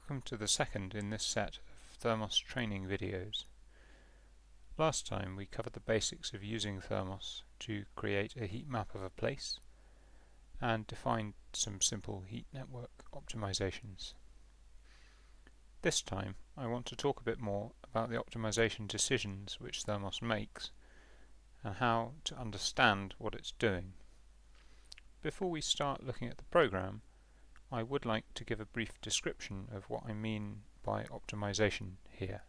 Welcome to the second in this set of THERMOS training videos. Last time we covered the basics of using THERMOS to create a heat map of a place and defined some simple heat network optimizations. This time I want to talk a bit more about the optimization decisions which THERMOS makes and how to understand what it's doing. Before we start looking at the program, I would like to give a brief description of what I mean by optimization here.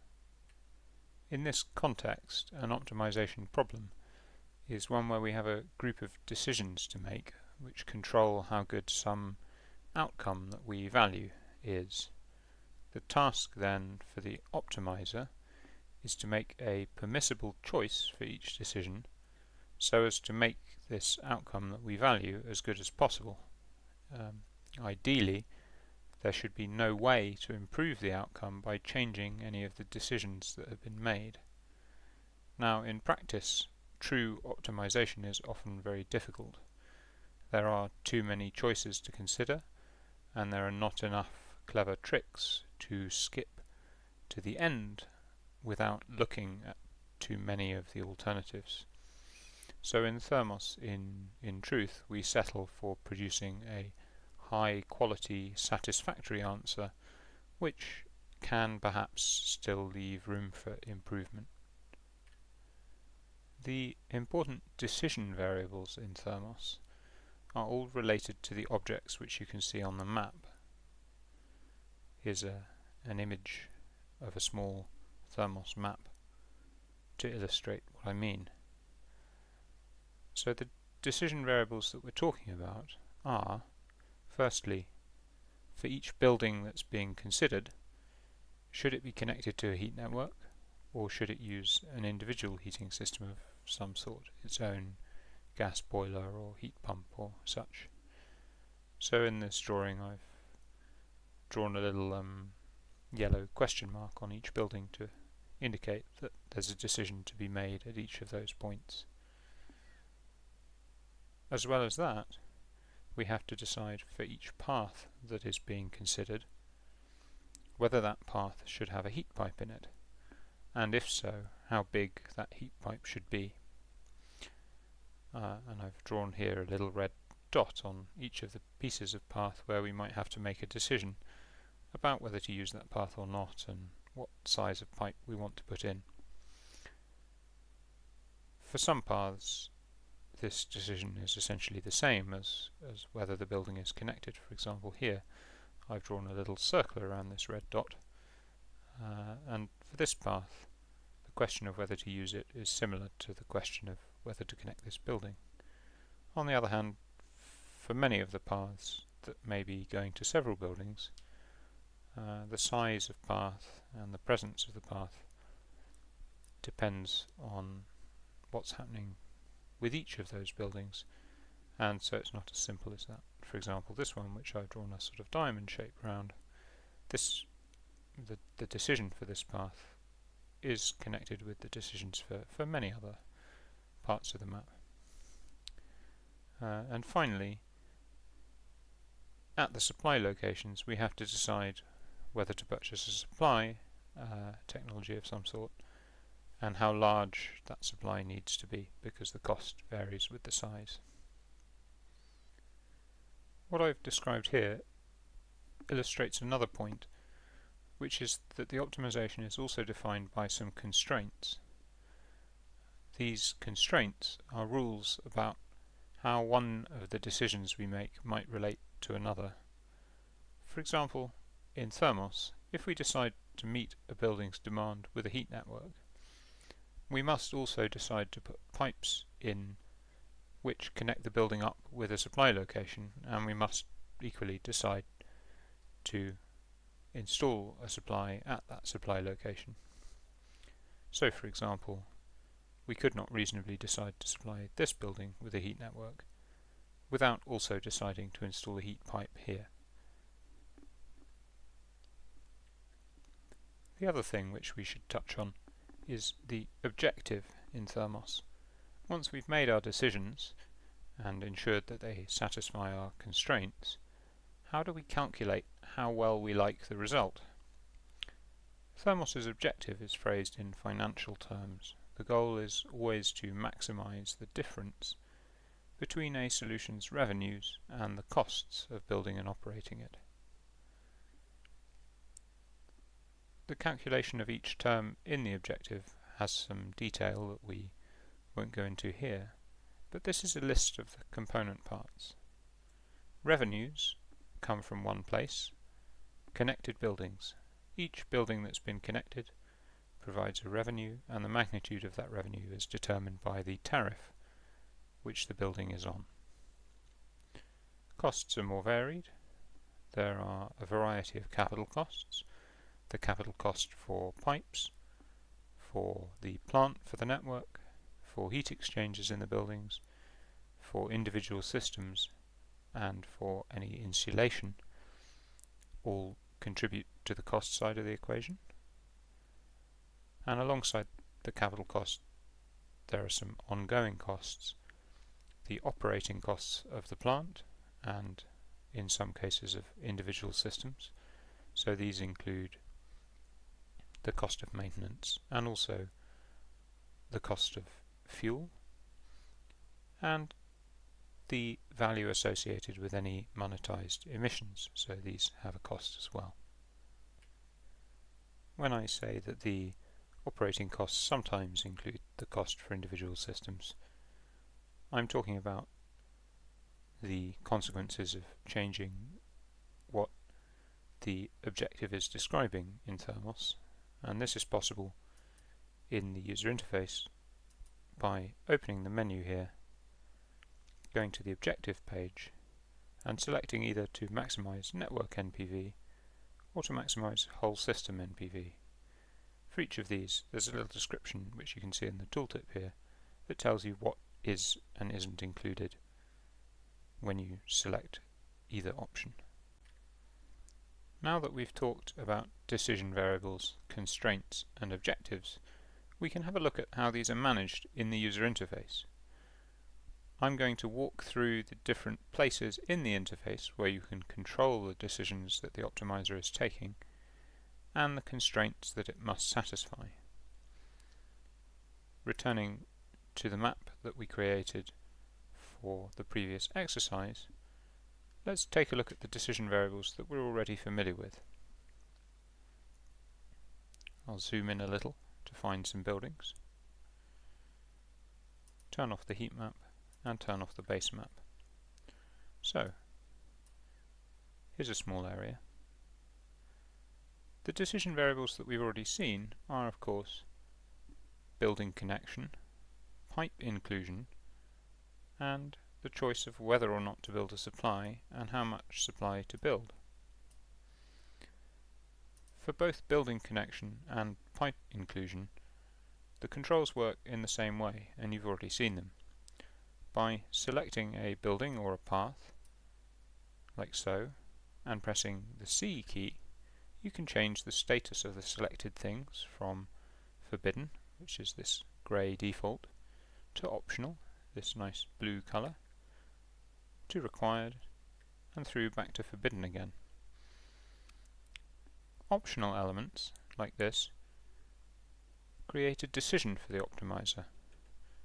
In this context, an optimization problem is one where we have a group of decisions to make which control how good some outcome that we value is. The task then for the optimizer is to make a permissible choice for each decision so as to make this outcome that we value as good as possible. Ideally, there should be no way to improve the outcome by changing any of the decisions that have been made. Now, in practice, true optimization is often very difficult. There are too many choices to consider, and there are not enough clever tricks to skip to the end without looking at too many of the alternatives. So in THERMOS, in truth, we settle for producing a high quality satisfactory answer which can perhaps still leave room for improvement. The important decision variables in THERMOS are all related to the objects which you can see on the map. Here's an image of a small THERMOS map to illustrate what I mean. So the decision variables that we're talking about are, firstly, for each building that's being considered, should it be connected to a heat network, or should it use an individual heating system of some sort, its own gas boiler or heat pump or such. So in this drawing I've drawn a little yellow question mark on each building to indicate that there's a decision to be made at each of those points. As well as that, we have to decide for each path that is being considered whether that path should have a heat pipe in it, and if so, how big that heat pipe should be. And I've drawn here a little red dot on each of the pieces of path where we might have to make a decision about whether to use that path or not and what size of pipe we want to put in. For some paths, this decision is essentially the same as whether the building is connected. For example, here I've drawn a little circle around this red dot, and for this path the question of whether to use it is similar to the question of whether to connect this building. On the other hand, for many of the paths that may be going to several buildings, the size of path and the presence of the path depends on what's happening with each of those buildings, and so it's not as simple as that. For example, this one, which I've drawn a sort of diamond shape around, the decision for this path is connected with the decisions for many other parts of the map. And finally, at the supply locations we have to decide whether to purchase a supply technology of some sort and how large that supply needs to be, because the cost varies with the size. What I've described here illustrates another point, which is that the optimization is also defined by some constraints. These constraints are rules about how one of the decisions we make might relate to another. For example, in THERMOS, if we decide to meet a building's demand with a heat network, we must also decide to put pipes in which connect the building up with a supply location, and we must equally decide to install a supply at that supply location. So, for example, we could not reasonably decide to supply this building with a heat network without also deciding to install a heat pipe here. The other thing which we should touch on is the objective in THERMOS. Once we've made our decisions and ensured that they satisfy our constraints, how do we calculate how well we like the result? THERMOS's objective is phrased in financial terms. The goal is always to maximize the difference between a solution's revenues and the costs of building and operating it. The calculation of each term in the objective has some detail that we won't go into here, but this is a list of the component parts. Revenues come from one place, connected buildings. Each building that's been connected provides a revenue, and the magnitude of that revenue is determined by the tariff which the building is on. Costs are more varied. There are a variety of capital costs. The capital cost for pipes, for the plant for the network, for heat exchangers in the buildings, for individual systems, and for any insulation, all contribute to the cost side of the equation. And alongside the capital cost, there are some ongoing costs, the operating costs of the plant, and in some cases of individual systems. So these include the cost of maintenance and also the cost of fuel and the value associated with any monetized emissions, so these have a cost as well. When I say that the operating costs sometimes include the cost for individual systems, I'm talking about the consequences of changing what the objective is describing in THERMOS, and this is possible in the user interface by opening the menu here, going to the objective page and selecting either to maximize network NPV or to maximize whole system NPV. For each of these there's a little description which you can see in the tooltip here that tells you what is and isn't included when you select either option. Now that we've talked about decision variables, constraints and objectives, we can have a look at how these are managed in the user interface. I'm going to walk through the different places in the interface where you can control the decisions that the optimizer is taking and the constraints that it must satisfy. Returning to the map that we created for the previous exercise, let's take a look at the decision variables that we're already familiar with. I'll zoom in a little to find some buildings, turn off the heat map and turn off the base map. So, here's a small area. The decision variables that we've already seen are, of course, building connection, pipe inclusion, and the choice of whether or not to build a supply and how much supply to build. For both building connection and pipe inclusion, the controls work in the same way, and you've already seen them. By selecting a building or a path, like so, and pressing the C key, you can change the status of the selected things from forbidden, which is this grey default, to optional, this nice blue colour, to required, and through back to forbidden again. Optional elements, like this, create a decision for the optimizer.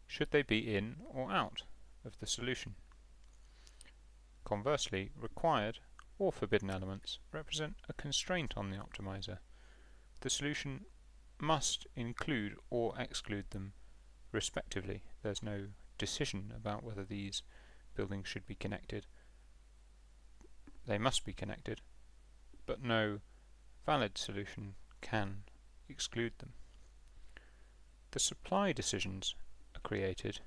Should they be in or out of the solution? Conversely, required or forbidden elements represent a constraint on the optimizer. The solution must include or exclude them respectively. There's no decision about whether these buildings should be connected. They must be connected, but no valid solution can exclude them. The supply decisions are created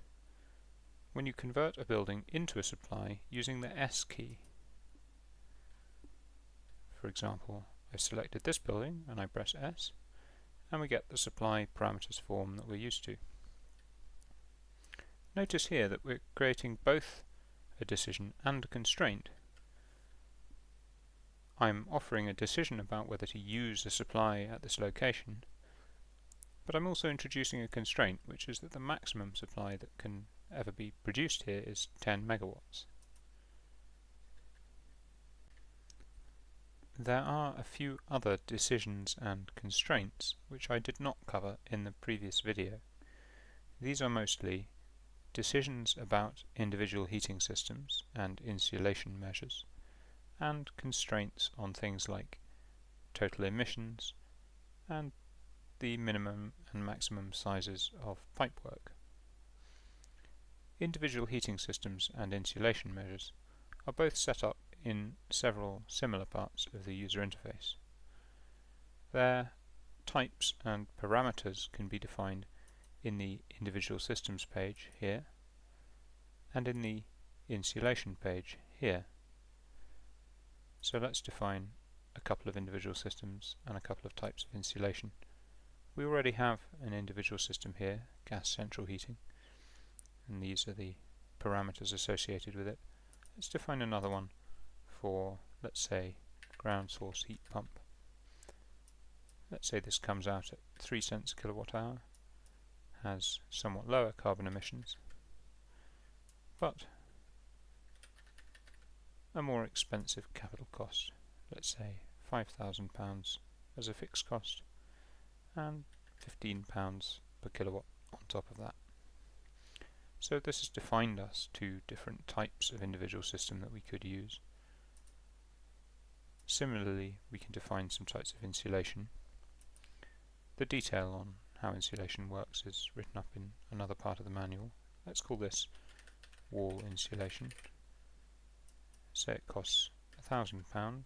when you convert a building into a supply using the S key. For example, I've selected this building and I press S, and we get the supply parameters form that we're used to. Notice here that we're creating both a decision and a constraint. I'm offering a decision about whether to use a supply at this location, but I'm also introducing a constraint, which is that the maximum supply that can ever be produced here is 10 megawatts. There are a few other decisions and constraints which I did not cover in the previous video. These are mostly decisions about individual heating systems and insulation measures, and constraints on things like total emissions and the minimum and maximum sizes of pipework. Individual heating systems and insulation measures are both set up in several similar parts of the user interface. Their types and parameters can be defined in the individual systems page here and in the insulation page here. So let's define a couple of individual systems and a couple of types of insulation. We already have an individual system here, gas central heating, and these are the parameters associated with it. Let's define another one for, let's say, ground source heat pump. Let's say this comes out at 3 cents a kilowatt hour, has somewhat lower carbon emissions, but a more expensive capital cost. Let's say £5,000 as a fixed cost and £15 per kilowatt on top of that. So this has defined us two different types of individual system that we could use. Similarly, we can define some types of insulation. The detail on how insulation works is written up in another part of the manual. Let's call this wall insulation. Say it costs £1,000.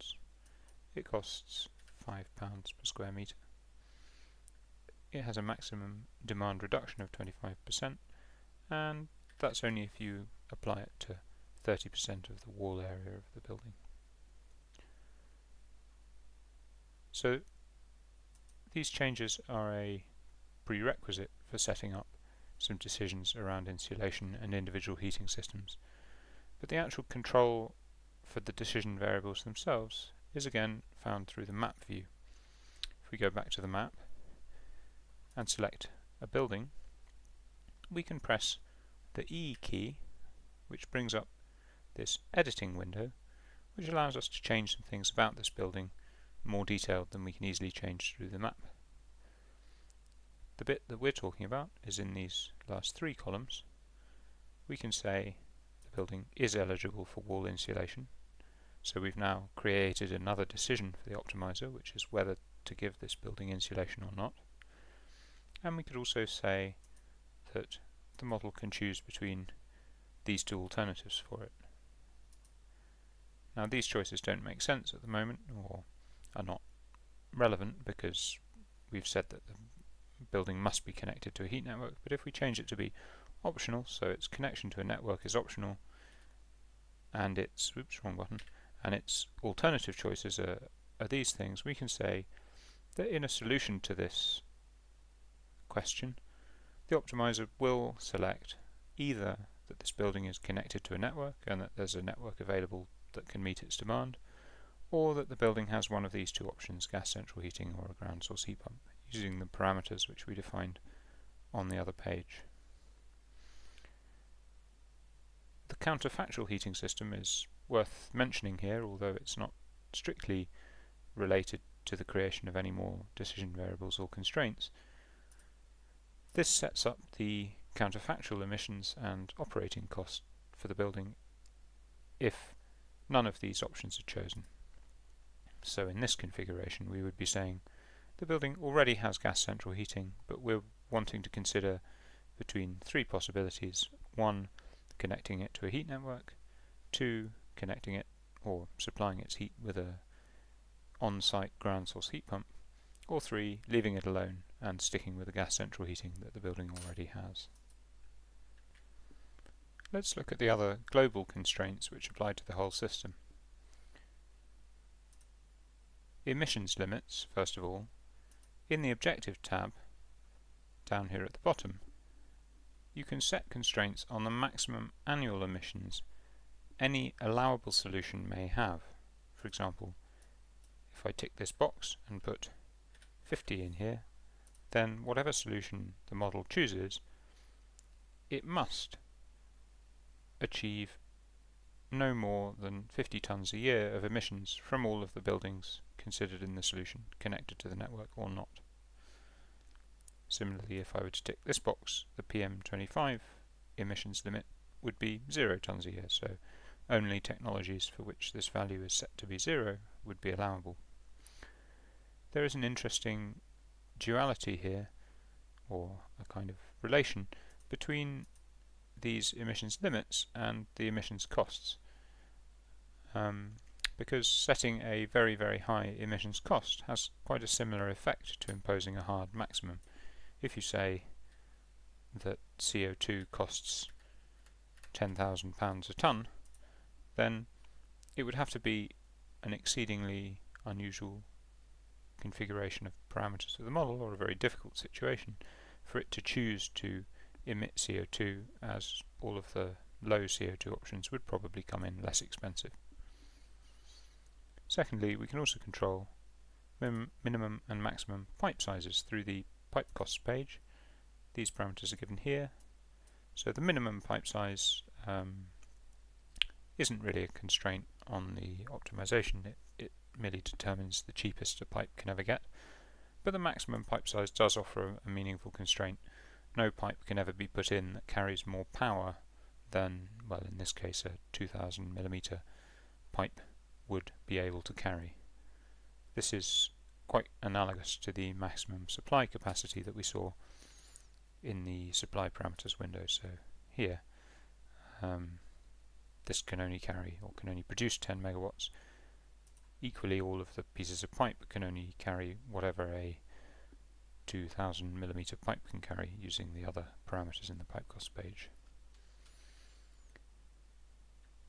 It costs £5 per square metre. It has a maximum demand reduction of 25%, and that's only if you apply it to 30% of the wall area of the building. So these changes are a prerequisite for setting up some decisions around insulation and individual heating systems, but the actual control for the decision variables themselves is again found through the map view. If we go back to the map and select a building, we can press the E key, which brings up this editing window, which allows us to change some things about this building more detailed than we can easily change through the map. The bit that we're talking about is in these last three columns. We can say the building is eligible for wall insulation, so we've now created another decision for the optimizer, which is whether to give this building insulation or not. And we could also say that the model can choose between these two alternatives for it. Now these choices don't make sense at the moment, or are not relevant, because we've said that the building must be connected to a heat network, but if we change it to be optional, so its connection to a network is optional, and its, wrong button, and its alternative choices are these things, we can say that in a solution to this question, the optimizer will select either that this building is connected to a network and that there's a network available that can meet its demand, or that the building has one of these two options, gas central heating or a ground source heat pump, using the parameters which we defined on the other page. The counterfactual heating system is worth mentioning here, although it's not strictly related to the creation of any more decision variables or constraints. This sets up the counterfactual emissions and operating costs for the building if none of these options are chosen. So in this configuration we would be saying the building already has gas central heating, but we're wanting to consider between three possibilities: 1, connecting it to a heat network; 2, connecting it or supplying its heat with a on-site ground source heat pump; or 3, leaving it alone and sticking with the gas central heating that the building already has. Let's look at the other global constraints which apply to the whole system. Emissions limits, first of all. In the Objective tab, down here at the bottom, you can set constraints on the maximum annual emissions any allowable solution may have. For example, if I tick this box and put 50 in here, then whatever solution the model chooses, it must achieve no more than 50 tonnes a year of emissions from all of the buildings considered in the solution connected to the network or not. Similarly, if I were to tick this box, the PM25 emissions limit would be 0 tonnes a year, so only technologies for which this value is set to be 0 would be allowable. There is an interesting duality here, or a kind of relation, between these emissions limits and the emissions costs. Because setting a very, very high emissions cost has quite a similar effect to imposing a hard maximum. If you say that CO2 costs £10,000 a tonne, then it would have to be an exceedingly unusual configuration of parameters of the model, or a very difficult situation, for it to choose to emit CO2, as all of the low CO2 options would probably come in less expensive. Secondly, we can also control minimum and maximum pipe sizes through the pipe costs page. These parameters are given here. So the minimum pipe size isn't really a constraint on the optimization. It merely determines the cheapest a pipe can ever get. But the maximum pipe size does offer a meaningful constraint. No pipe can ever be put in that carries more power than, well, in this case, a 2000mm pipe would be able to carry. This is quite analogous to the maximum supply capacity that we saw in the supply parameters window. So here, this can only carry, or can only produce 10 megawatts. Equally, all of the pieces of pipe can only carry whatever a 2000mm pipe can carry, using the other parameters in the pipe cost page.